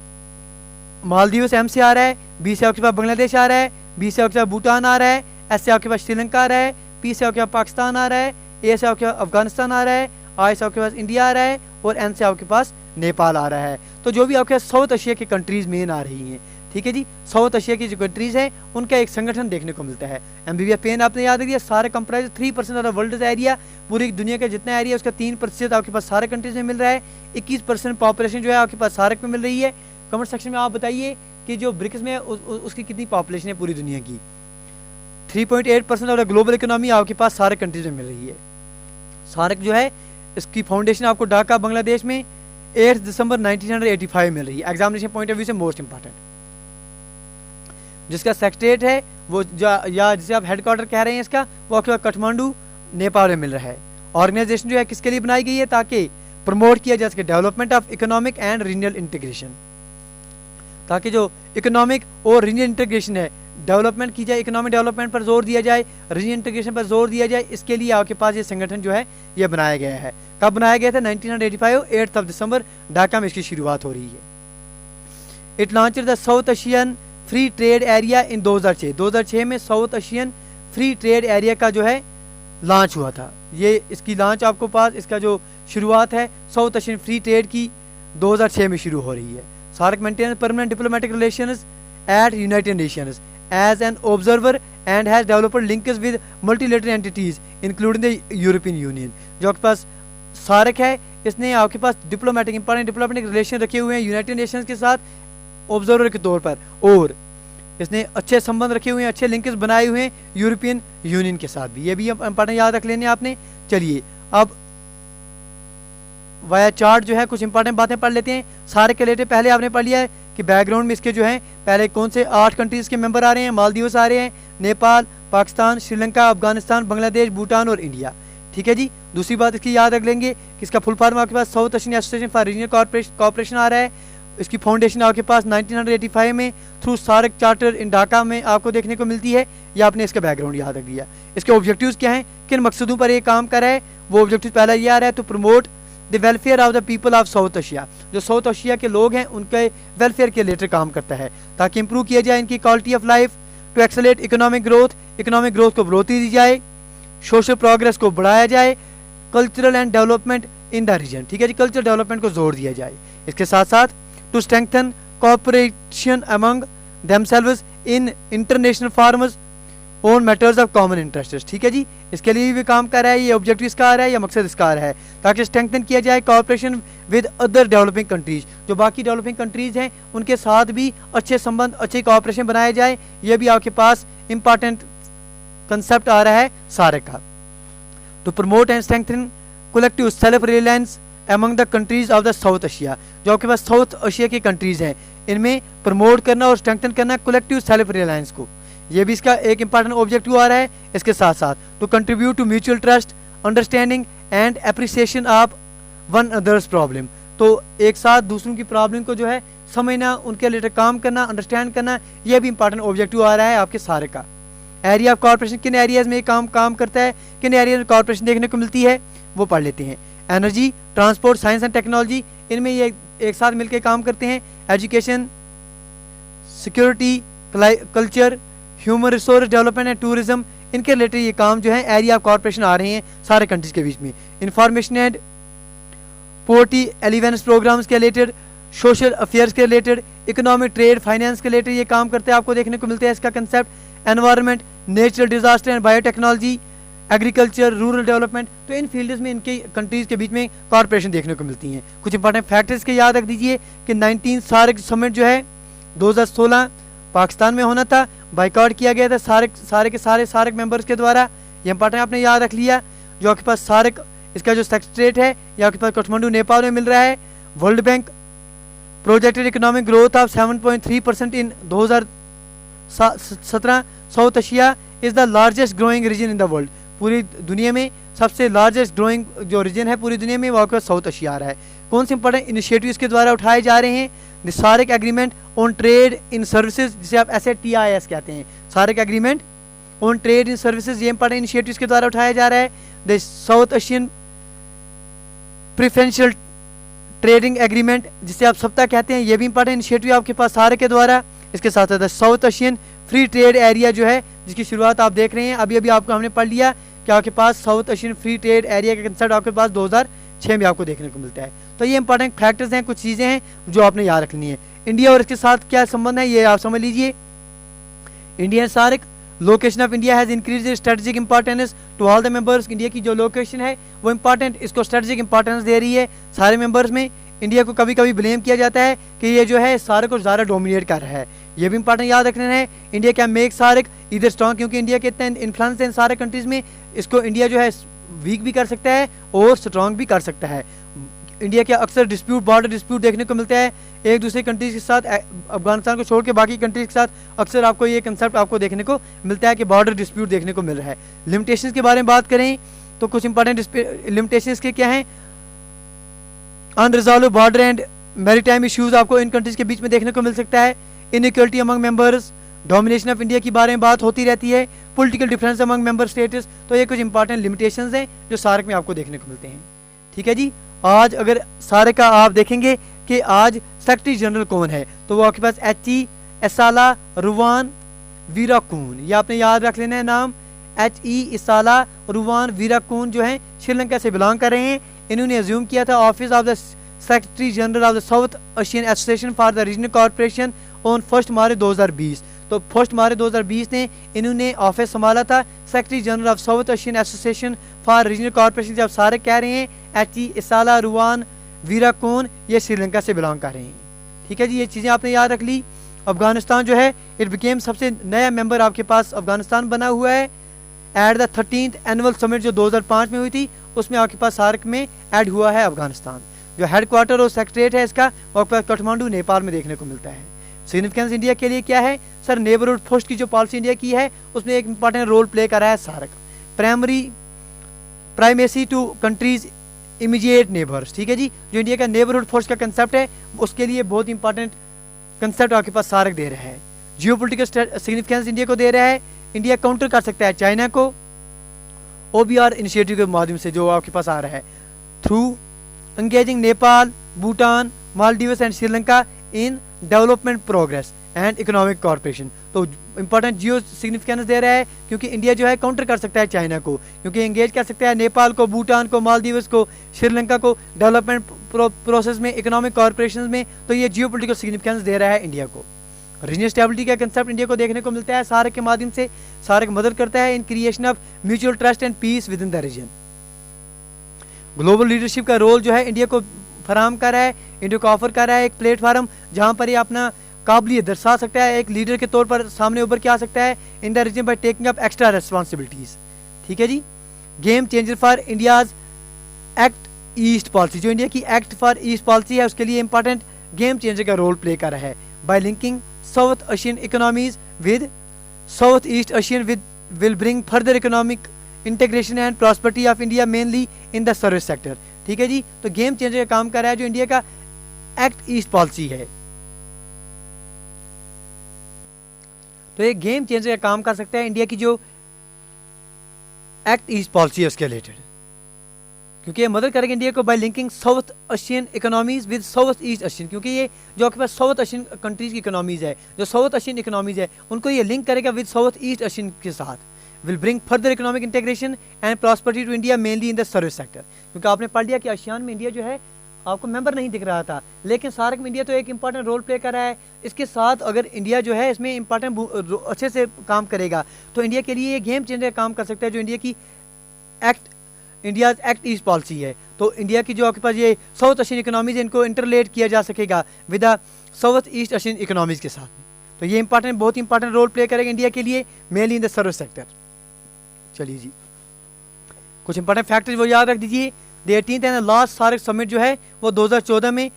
मालदीव से M से आ रहा है, B से आपके पास बांग्लादेश आ रहा है, B से आपके पास भूटान आ रहा है, एस से आपके पास श्रीलंका आ रहा है, पी से आपके पास पाकिस्तान आ रहा है, ए से आपके पास अफगानिस्तान आ रहा है, आई से आपके पास इंडिया आ रहा है और एन से आपके पास नेपाल आ रहा है। तो जो भी आपके पास साउथ एशिया की कंट्रीज मेन आ रही हैं, ठीक है जी, साउथ एशिया की जो कंट्रीज हैं उनका एक संगठन देखने को मिलता है। एमबीबीएस पेन आपने याद रखिए, सारे comprise 3% of the world area, पूरी दुनिया का जितना एरिया उसका 3% आपके पास सारे कंट्रीज में मिल रहा है। 21% पॉपुलेशन जो है आपके पास सार्क में मिल रही है। कमेंट सेक्शन में आप बताइए कि जो ब्रिक्स में है उसकी कितनी पॉपुलेशन है पूरी दुनिया की। 3.8% ऑफ द ग्लोबल इकोनॉमी आपके पास सारे कंट्रीज में मिल रही है। सार्क जो है इसकी फाउंडेशन आपको ढाका बांग्लादेश में 8 दिसंबर 1985 मिल रही है। एग्जामिनेशन पॉइंट ऑफ व्यू से मोस्ट इंपॉर्टेंट। जिसका सेक्रेटरीट है वो या जिसे आप हेडक्वार्टर कह रहे हैं इसका, वो आपके पास काठमांडू नेपाल में मिल रहा है। ऑर्गेनाइजेशन जो है किसके लिए बनाई गई है, ताकि प्रमोट किया जा सके development of economic and regional integration, ताकि जो इकोनॉमिक और रीजनल इंटीग्रेशन है डेवलपमेंट की जाए, इकोनॉमिक डेवलपमेंट पर जोर दिया जाए, रीजनल इंटीग्रेशन पर जोर दिया जाए। इसके लिए आपके पास ये संगठन जो है ये बनाया गया है। कब बनाया गया था? 1985 8 दिसंबर ढाका में इसकी शुरुआत हो रही है। It launched the South Asian free trade area in 2006 में south Asian free trade area का जो है लॉन्च हुआ था। ये इसकी लॉन्च आपको पास इसका जो शुरुआत है साउथ एशियन फ्री ट्रेड की 2006 में शुरू हो रही है। SAARC maintain permanent diplomatic relations at United Nations as an observer and has developed links with multilateral entities including the European Union. जो आपके पास सार्क है इसने आपके पास डिप्लोमेटिक इंपॉर्टेंट डिप्लोमेटिक रिलेशन रखे हुए हैं यूनाइटेड नेशंस के साथ ऑब्जर्वर के तौर पर, और इसने अच्छे संबंध रखे हुए हैं, अच्छे लिंक्स बनाए हुए हैं यूरोपियन यूनियन के साथ भी। ये भी इंपॉर्टेंट याद रख लेने आपने। चलिए अब वाया चार्ट जो है कुछ इंपॉर्टेंट बातें पढ़ लेते हैं। सारे के रिलेटेड पहले आपने पढ़ लिया है कि बैकग्राउंड में इसके जो है पहले कौन से 8 कंट्रीज के मेंबर आ रहे हैं। मालदीव्स आ रहे हैं, नेपाल, पाकिस्तान, श्रीलंका, अफगानिस्तान, बांग्लादेश, भूटान और इंडिया। ठीक है जी। दूसरी बात इसकी याद रख लेंगे कि इसका फुल फॉर्म आपके पास South Asian Association for Regional Corporation आ रहा है। इसकी फाउंडेशन आपके पास 1985 में through SAARC charter in Dhaka में आपको देखने को मिलती है। या आपने इसका बैकग्राउंड याद रख दिया। इसके ऑब्जेक्टिव्स क्या हैं, किन मकसदों पर ये काम कर रहा है, वो ऑब्जेक्टिव पहला ये आ रहा है to promote the welfare of the people of South Asia. जो साउथ एशिया के लोग हैं उनके वेलफेयर के रिलेटेड काम करता है ताकि इंप्रूव किया जाए इनकी quality of life. To accelerate economic growth को बढ़ोतरी दी जाए, सोशल प्रोग्रेस को बढ़ाया जाए, cultural and development in the region. ठीक है जी, कल्चरल डेवलपमेंट को जोर दिया जाए। इसके साथ साथ to strengthen cooperation among themselves in international farmers on matters of common interest. ठीक है जी, इसके लिए भी काम कर रहा है। ये ऑब्जेक्टिव इसका आ रहा है या मकसद इसका आ रहा है ताकि स्ट्रेंथन किया जाए cooperation with other developing countries. जो बाकी डेवलपिंग कंट्रीज हैं उनके साथ भी अच्छे संबंध, अच्छे कोऑपरेशन बनाया जाए। ये भी आपके पास इंपॉर्टेंट कंसेप्ट आ रहा है सार्क का। To promote and strengthen collective self reliance among the countries of the South Asia. जो आपके पास साउथ एशिया की कंट्रीज हैं इनमें प्रमोट करना और स्ट्रेंथन करना कलेक्टिव सेल्फ रिलायंस को, ये भी इसका एक इंपॉर्टेंट ऑब्जेक्टिव आ रहा है। इसके साथ साथ to contribute to mutual trust, understanding and appreciation of one others problem. तो एक साथ दूसरों की प्रॉब्लम को जो है समझना, उनके रिलेटेड काम करना, अंडरस्टैंड करना, यह भी इंपॉर्टेंट ऑब्जेक्टिव आ रहा है आपके सारे का। एरिया ऑफ कॉर्पोरेशन, किन एरियाज में काम करता है, किन एरिया में कॉर्पोरेशन देखने को मिलती है वो पढ़ लेते हैं। Energy, transport, science and technology, इनमें ये एक साथ मिलकर काम करते हैं। Education, security, culture, human resource development and tourism, इनके रिलेटेड ये काम जो है एरिया ऑफ कॉर्पोरेशन आ रहे हैं सारे कंट्रीज के बीच में। इंफॉर्मेशन एंड पोवर्टी एलिवेंस प्रोग्राम्स के रिलेटेड, सोशल अफेयर्स के रिलेटेड, इकोनॉमिक, ट्रेड, फाइनेंस के रिलेटेड ये काम करते हैं, आपको देखने को मिलता है इसका concept. Environment, natural disaster and biotechnology, agriculture, rural development, तो इन फील्ड्स में इनके कंट्रीज के बीच में कॉर्पोरेशन देखने को मिलती हैं। कुछ इंपॉर्टेंट फैक्टर्स के याद रख दीजिए कि 19 सार्क समिट जो है 2016 पाकिस्तान में होना था, बाइकआउट किया गया था सारे के सारे सार्क मेंबर्स के द्वारा। ये इंपॉर्टेंट आपने याद रख लिया। जो आपके पास सार्क इसका जो सेक्रेटरीट है ये आपके पास काठमांडू नेपाल में मिल रहा है। World Bank projected economic growth of 7.3% in 2017। South Asia is the largest growing region in the world. पूरी दुनिया में सबसे लार्जेस्ट ग्रोइंग जो रीजन है पूरी दुनिया में वो आपके पास साउथ एशिया आ रहा है। कौन से इंपॉर्टेंट इनिशिएटिव इसके द्वारा उठाए जा रहे हैं? The SAARC agreement on trade in services, जिसे आप SATIS कहते हैं, SAARC agreement on trade in services, ये इंपॉर्टेंट इनिशिएटिव के द्वारा उठाया जा रहा है। The South Asian preferential trading agreement, जिसे आप सप्ताह कहते हैं, ये भी इंपॉर्टेंट इनिशिएटिव आपके पास सार्क के द्वारा। इसके साथ साथ south Asian free trade area जो है जिसकी शुरुआत आप देख रहे हैं, अभी अभी आपको हमने पढ़ लिया कि आपके पास South Asian free trade area का कंसेप्ट आपके पास 2006 में आपको देखने को मिलता है। तो ये इंपॉर्टेंट फैक्टर्स हैं, कुछ चीज़ें हैं जो आपने याद रखनी है। इंडिया और इसके साथ क्या संबंध है ये आप समझ लीजिए। India SAARC, location of India has increase strategic importance to all the members. India की जो लोकेशन है वो इंपॉर्टेंट, इसको स्ट्रेटेजिक इंपॉर्टेंस दे रही है सारे मेंबर्स में। इंडिया को कभी कभी ब्लेम किया जाता है कि ये जो है सार्क को ज़्यादा डोमिनेट कर रहा है, ये भी इंपॉर्टेंट याद रखना है। इंडिया कैन मेक सार्क इधर स्ट्रॉन्ग, क्योंकि इंडिया के इतने इन्फ्लुएंस है सारे कंट्रीज़ में, इसको इंडिया जो है वीक भी कर सकता है और स्ट्रॉन्ग भी कर सकता है। इंडिया के अक्सर डिस्प्यूट, बॉर्डर डिस्प्यूट देखने को मिलता है एक दूसरे कंट्रीज के साथ, अफगानिस्तान को छोड़ के बाकी कंट्रीज के साथ अक्सर आपको ये कंसेप्ट आपको देखने को मिलता है कि बॉर्डर डिस्प्यूट देखने को मिल रहा है। लिमिटेशंस के बारे में बात करें तो कुछ इंपॉर्टेंट लिमिटेशंस के क्या हैं, unresolve border and maritime issues आपको इन कंट्रीज के बीच में देखने को मिल सकता है। Inequality among members, domination of India के बारे में बात होती रहती है, political difference among member states. तो ये कुछ इंपॉर्टेंट लिमिटेशंस हैं जो सार्क में आपको देखने को मिलते हैं। ठीक है जी, आज अगर सारे का आप देखेंगे कि आज सेक्रेटरी जनरल कौन है, तो वो आपके पास एच.ई. एसाला रुवान वीराकून, ये आपने याद रख लेना है नाम। एच.ई. एसाला रुवान वीराकून जो है श्रीलंका से बिलोंग कर रहे हैं। इन्होंने अज्यूम किया था office of the secretary general of the South Asian Association for the regional corporation on 1 मार्च 2020। तो 1 मार्च 2020 ने इन्होंने ऑफिस संभाला था secretary general of south Asian Association for Regional corporation. जब सारे कह रहे हैं एच.ई. एसाला रुवान वीराकून ये श्रीलंका से बिलोंग कर रहे हैं। ठीक है जी, ये चीज़ें आपने याद रख ली। अफगानिस्तान जो है इट बिकेम सबसे नया मेंबर आपके पास अफगानिस्तान बना हुआ है at the 13th annual summit जो 2005 में हुई थी, उसमें आपके पास सार्क में ऐड हुआ है अफगानिस्तान। जो हेडक्वार्टर और सेक्रेटरीट है इसका वो आपके पास काठमांडू नेपाल में देखने को मिलता है। सिग्निफिकेंस इंडिया के लिए क्या है सर, नेबरहुड फर्स्ट की जो पॉलिसी इंडिया की है उसमें एक इंपॉर्टेंट रोल प्ले कर रहा है SAARC. Primacy to countries immediate neighbours. ठीक है जी, जो इंडिया का नेबरहुड फोर्स का कंसेप्ट है उसके लिए बहुत इंपॉर्टेंट कंसेप्ट आपके पास सार्क दे रहा है। जियोपॉलिटिकल सिग्निफिकेंस इंडिया को दे रहा है, इंडिया काउंटर कर सकता है चाइना को OBR इनिशिएटिव के माध्यम से जो आपके पास आ रहा है, through engaging Nepal, Bhutan, Maldives and Sri Lanka in development progress and economic corporation. तो इंपॉर्टेंट जियो सिग्निफिकेंस दे रहा है क्योंकि इंडिया जो है काउंटर कर सकता है चाइना को, क्योंकि एंगेज कर सकता है नेपाल को, भूटान को, मालदीव्स को, श्रीलंका को डेवलपमेंट प्रोसेस में, इकोनॉमिक कॉर्पोरेशन में। तो ये जियोपॉलिटिकल सिग्निफिकेंस दे रहा है इंडिया को। रीजनल स्टेबिलिटी का कंसेप्ट इंडिया को देखने को मिलता है सार्क के माध्यम से। सार्क मदद करता है in creation of mutual trust and peace within the region. Global leadership का रोल जो है इंडिया को फराहम कर रहा है, इंडिया को ऑफर कर रहा है एक प्लेटफॉर्म जहां पर ये अपना काबिलियत दर्शा सकता है, एक लीडर के तौर पर सामने उभर के आ सकता है in the region by taking up extra responsibilities. ठीक है जी, game changer for India's act east policy, जो इंडिया की एक्ट फॉर ईस्ट पॉलिसी है उसके लिए इंपॉर्टेंट गेम चेंजर का रोल प्ले कर रहा है by linking south Asian economies with south east Asian will bring further economic integration and prosperity of India mainly in the service sector. ठीक है जी, तो गेम चेंजर का काम कर रहा है जो इंडिया का एक्ट ईस्ट पॉलिसी है, तो ये गेम चेंजर का काम कर सकता है इंडिया की जो एक्ट ईस्ट पॉलिसी है उसके रिलेटेड, क्योंकि ये मदद करेगा इंडिया को bye linking south Asian economies with south east Asian, क्योंकि ये जो आपके पास साउथ एशियन कंट्रीज की इकोनॉमीज है, जो साउथ एशियन इकोनॉमीज है उनको ये लिंक करेगा विद साउथ ईस्ट एशियन के साथ। Will bring further economic integration and prosperity to India mainly in the service sector. क्योंकि आपने पढ़ लिया कि आसियान में इंडिया जो है आपको मेंबर नहीं दिख रहा था, लेकिन सार्क में इंडिया तो एक इंपॉर्टेंट रोल प्ले कर रहा है। इसके साथ अगर इंडिया जो है इसमें इंपॉर्टेंट अच्छे से काम करेगा तो इंडिया के लिए ये गेम चेंजर काम कर सकता है जो इंडिया की इंडिया एक्ट ईस्ट पॉलिसी है। तो इंडिया की जो आपके पास ये साउथ एशियन इकोनॉमीज है इनको इंटरलेट किया जा सकेगा with the South east Asian economies के साथ में, तो ये इंपॉर्टेंट बहुत इंपॉर्टेंट रोल प्ले करेगा इंडिया के लिए mainly in the service sector. चलिए जी, कुछ इंपॉर्टेंट फैक्टर्स वो याद रख दीजिए। The 18th and last SAARC summit जो है वो 2014 में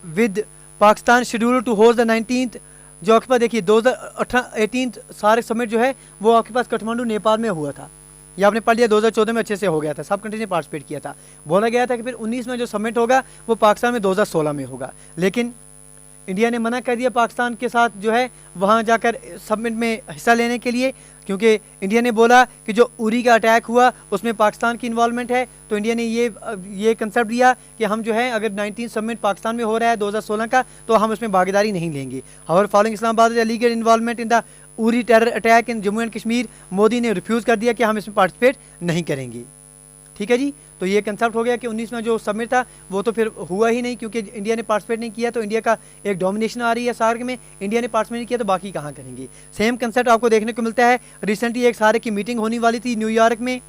with Pakistan scheduled to host the 19th, जो आपके पास देखिए 2018 सार्क समिट जो है वो आपके पास काठमांडू नेपाल में हुआ था। ये आपने पढ़ लिया 2014 में अच्छे से हो गया था, सब कंट्रीज ने पार्टिसिपेट किया था। बोला गया था कि फिर 19 में जो समिट होगा वो पाकिस्तान में 2016 में होगा, लेकिन इंडिया ने मना कर दिया पाकिस्तान के साथ जो है वहाँ जाकर समिट में हिस्सा लेने के लिए, क्योंकि इंडिया ने बोला कि जो उरी का अटैक हुआ उसमें पाकिस्तान की इन्वॉल्वमेंट है। तो इंडिया ने ये कंसेप्ट दिया कि हम जो है अगर 19 समिट पाकिस्तान में हो रहा है 2016 का तो हम उसमें भागीदारी नहीं लेंगे। However following Islamabad legal involvement in the Uri terror attack in Jammu and Kashmir, Modi ने रिफ्यूज़ कर दिया कि हम इसमें पार्टिसिपेट नहीं करेंगे। ठीक है जी, तो ये कंसेप्ट हो गया कि 19 में जो सबमिट था वो तो फिर हुआ ही नहीं, क्योंकि इंडिया ने पार्टिसिपेट नहीं किया, तो इंडिया का एक डोमिनेशन आ रही है सार्क में, इंडिया ने पार्टिसिपेट नहीं किया तो बाकी कहाँ करेंगे। सेम कंसेप्ट आपको देखने को मिलता है। रिसेंटली एक सार्क की मीटिंग होने वाली थी न्यूयॉर्क में,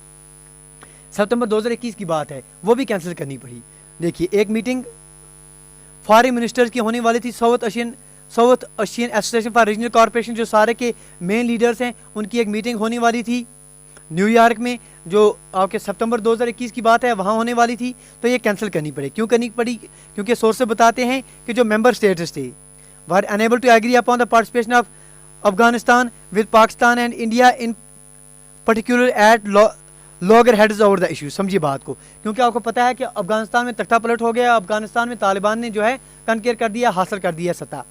सितंबर 2021 की बात है, वो भी कैंसिल करनी पड़ी। देखिए, एक मीटिंग फॉरेन मिनिस्टर्स की होने वाली थी, south Asian Association for Regional corporation, जो सारे के मेन लीडर्स हैं, उनकी एक मीटिंग होने वाली थी न्यूयॉर्क में, जो आपके सितंबर 2021 की बात है, वहाँ होने वाली थी। तो ये कैंसिल करनी पड़ी। क्यों करनी पड़ी? क्योंकि सोर्सेज बताते हैं कि जो मेंबर स्टेट्स थे were unable to agree upon the participation of Afghanistan with Pakistan and India in particular at loggerheads over the issue. समझिए बात को, क्योंकि आपको पता है कि अफगानिस्तान में तख्ता पलट हो गया, अफगानिस्तान में तालिबान ने जो है कनकेर कर दिया, हासिल कर दिया सत्ता।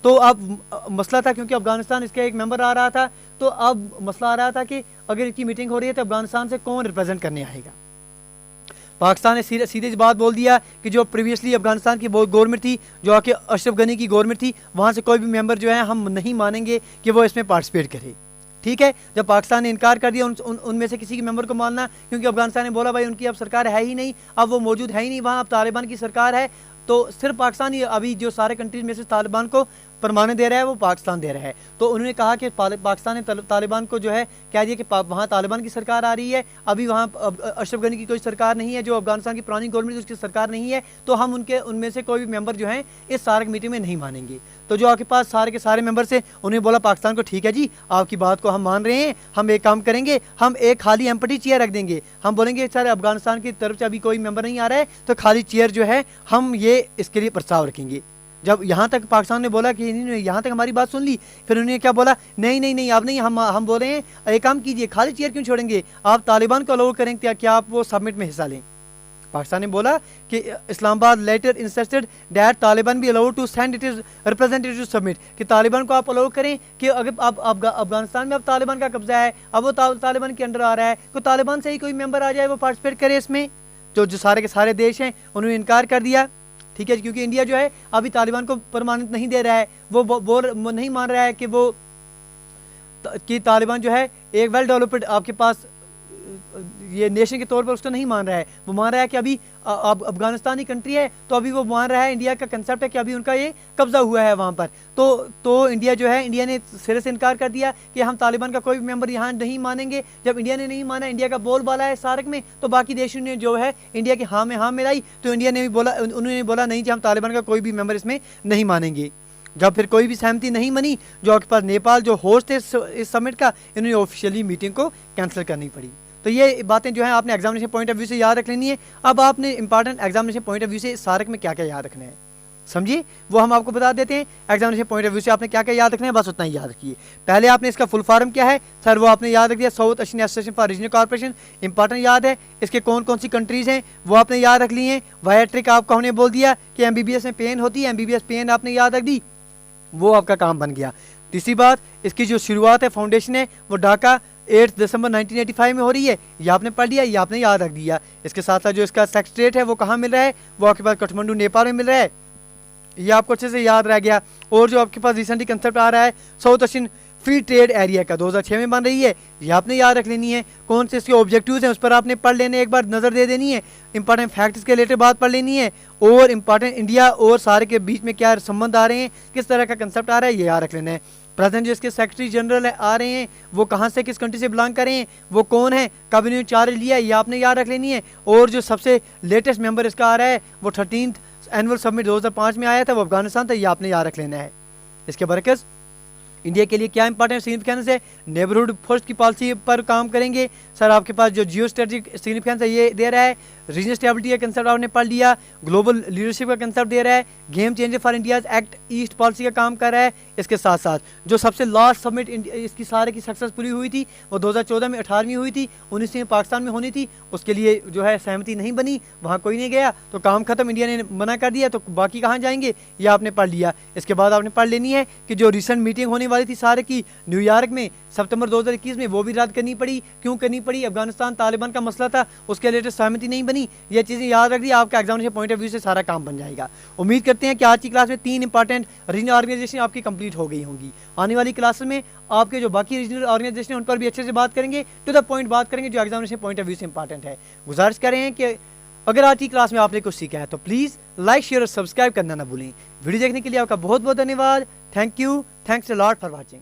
तो अब मसला था, क्योंकि अफगानिस्तान इसका एक मेंबर आ रहा था, तो अब मसला आ रहा था कि अगर इसकी मीटिंग हो रही है तो अफगानिस्तान से कौन रिप्रेजेंट करने आएगा। पाकिस्तान ने सीधे बात बोल दिया कि जो प्रीवियसली अफगानिस्तान की गवर्नमेंट थी, जो आके अशरफ गनी की गवर्नमेंट थी, वहाँ से कोई भी मेंबर जो है हम नहीं मानेंगे कि वो इसमें पार्टिसिपेट करे। ठीक है, जब पाकिस्तान ने इनकार कर दिया उनमें से किसी के मेंबर को मानना, क्योंकि अफगानिस्तान ने बोला भाई उनकी अब सरकार है ही नहीं, अब वो मौजूद है ही नहीं वहाँ, अब तालिबान की सरकार है, तो सिर्फ पाकिस्तान ही अभी जो सारे कंट्रीज में से तालिबान को परमानेंट दे रहा है, वो पाकिस्तान दे रहा है। तो उन्होंने कहा कि पाकिस्तान ने तालिबान को जो है कह दिया कि वहाँ तालिबान की सरकार आ रही है, अभी वहाँ अशरफ गनी की कोई सरकार नहीं है, जो अफगानिस्तान की पुरानी गवर्नमेंट उसकी सरकार नहीं है, तो हम उनमें से कोई भी मेंबर जो है इस सार्क मीटिंग में नहीं मानेंगे। तो जो आपके पास सारे के सारे मेंबर से, उन्होंने बोला पाकिस्तान को ठीक है जी, आपकी बात को हम मान रहे हैं, हम एक काम करेंगे, हम एक खाली एम्प्टी चेयर रख देंगे, हम बोलेंगे सर अफगानिस्तान की तरफ से अभी कोई मेंबर नहीं आ रहा है, तो खाली चेयर जो है हम ये इसके लिए प्रस्ताव रखेंगे। जब यहाँ तक पाकिस्तान ने बोला कि नहीं, यहाँ तक हमारी बात सुन ली, फिर उन्होंने क्या बोला, नहीं आप नहीं, हम बोल रहे हैं एक काम कीजिए, खाली चेयर क्यों छोड़ेंगे, आप तालिबान को अलाउ करेंगे क्या आप वो सबमिट में हिस्सा लें। पाकिस्तान ने बोला कि Islamabad later insisted that Taliban भी allowed to send its representative to submit, कि तालिबान को आप अलाउ करें कि अगर आप अफगानिस्तान में अब तालिबान का कब्जा है, अब वो तालिबान के अंडर आ रहा है, तो तालिबान से ही कोई मेंबर आ जाए वो पार्टिसिपेट करे इसमें। जो सारे के सारे देश हैं उन्होंने इनकार कर दिया। ठीक है, क्योंकि इंडिया जो है अभी तालिबान को परमानेंट नहीं दे रहा है, वो नहीं मान रहा है कि तालिबान जो है एक वेल डेवलप्ड आपके पास ये नेशन के तौर पर उसको नहीं मान रहा है, वो मान रहा है कि अभी अफगानिस्तान ही कंट्री है, तो अभी वो मान रहा है, इंडिया का कंसेप्ट है कि अभी उनका ये कब्जा हुआ है वहाँ पर। तो इंडिया जो है, इंडिया ने सिरे से इनकार कर दिया कि हम तालिबान का कोई भी मेंबर यहाँ नहीं मानेंगे। जब इंडिया ने नहीं माना, इंडिया का बोलबाला है सार्क में, तो बाकी देशों ने जो है इंडिया के हाँ में हाँ मिलाई, तो इंडिया ने भी बोला, उन्होंने बोला नहीं जी हम तालिबान का कोई भी मेंबर इसमें नहीं मानेंगे। जब फिर कोई भी सहमति नहीं बनी, जो आपके पास नेपाल जो होस्ट है इस समिट का, इन्होंने ऑफिशियली मीटिंग को कैंसिल करनी पड़ी। तो ये बातें जो है आपने एग्जामिनेशन पॉइंट ऑफ व्यू से याद रख लेनी है। अब आपने important examination point of view से सार्क में क्या क्या याद रखना है, समझिए, वो हम आपको बता देते हैं। एग्जामिनेशन पॉइंट ऑफ व्यू से आपने क्या क्या याद रखना है, बस उतना ही याद रखिए। पहले आपने इसका फुल फॉर्म क्या है सर, वो आपने याद रख दिया, south Asian Association for Regional corporation, important याद है। इसके कौन कौन सी कंट्रीज हैं वो आपने याद रख ली हैं। वायाट्रिक आपको हमने बोल दिया कि MBBS में पेन होती है, MBBS पेन आपने याद रख दी, वो आपका काम बन गया। तीसरी बात, इसकी जो शुरुआत है, फाउंडेशन है, वो ढाका 8 दिसंबर 1985 में हो रही है, ये आपने पढ़ लिया, ये आपने याद रख दिया। इसके साथ साथ जो इसका सेक्रेटरीट है वो कहाँ मिल रहा है, वो आपके पास काठमांडू नेपाल में मिल रहा है, ये आपको अच्छे से याद रह गया। और जो आपके पास रिसेंटली कंसेप्ट आ रहा है south Asian free trade area का, 2006 में बन रही है, ये आपने याद रख लेनी है। कौन से इसके ऑब्जेक्टिव्स हैं उस पर आपने पढ़ लेने, एक बार नज़र दे देनी है। इंपॉर्टेंट फैक्ट्स के रिलेटेड बात पढ़ लेनी है, और इंपॉर्टेंट इंडिया और सारे के बीच में क्या संबंध आ रहे हैं, किस तरह का कंसेप्ट आ रहा है, ये याद रख लेना है। प्रेजेंट जो इसके सेक्रेटरी जनरल आ रहे हैं वो कहाँ से, किस कंट्री से बिलोंग कर रहे हैं, वो कौन है, कब इन्होंने चार्ज लिया, ये आपने याद रख लेनी है। और जो सबसे लेटेस्ट मेंबर इसका आ रहा है वो 13th एनुअल समिट 2005 में आया था, वो अफगानिस्तान था, ये आपने याद रख लेना है। इसके बरकस इंडिया के लिए क्या इंपॉर्टेंट सिग्निफिकेंस है, नेबरहुड फर्स्ट की पॉलिसी पर काम करेंगे सर। आपके पास जो जियो स्ट्रेटेजिक सिग्निफिकेंस है ये दे रहा है, रीजनल स्टेबिलिटी का कंसेप्ट आपने पढ़ लिया, ग्लोबल लीडरशिप का कंसेप्ट दे रहा है, game changer for India's act east policy का काम कर रहा है। इसके साथ साथ जो सबसे लास्ट समिट इसकी सारे की सक्सेस पूरी हुई थी वो 2014 में 18वीं हुई थी, 19वीं में पाकिस्तान में होनी थी, उसके लिए जो है सहमति नहीं बनी, वहाँ कोई नहीं गया, तो काम खत्म, इंडिया ने मना कर दिया, तो बाकी कहाँ जाएंगे, ये आपने पढ़ लिया। इसके बाद आपने पढ़ लेनी है कि जो रिसेंट मीटिंग होने वाली थी सारे की न्यूयॉर्क में सितंबर 2021 में, वो भी रद्द करनी पड़ी। क्यों करनी पड़ी, अफगानिस्तान तालिबान का मसला था, उसके रिलेटेड सहमति नहीं बनी, नहीं, ये चीज़ें याद रख दी, आपका एग्जामिनेशन पॉइंट ऑफ व्यू से सारा काम बन जाएगा। उम्मीद करते हैं कि आज की क्लास में 3 इंपॉर्टेंट रीजनल ऑर्गेनाइजेशन आपकी कंप्लीट हो गई होंगी। आने वाली क्लास में आपके जो बाकी रीजनल ऑर्गेनाइजेशन उन पर भी अच्छे से बात करेंगे, टू द पॉइंट बात करेंगे जो एग्जामिनेशन पॉइंट ऑफ व्यू से इंपॉर्टेंट है। गुजारिश कर रहे हैं कि अगर आज की क्लास में आपने कुछ सीखा है तो प्लीज़ लाइक, शेयर और सब्सक्राइब करना ना भूलें। वीडियो देखने के लिए आपका बहुत बहुत धन्यवाद। Thank you, thanks a lot for watching.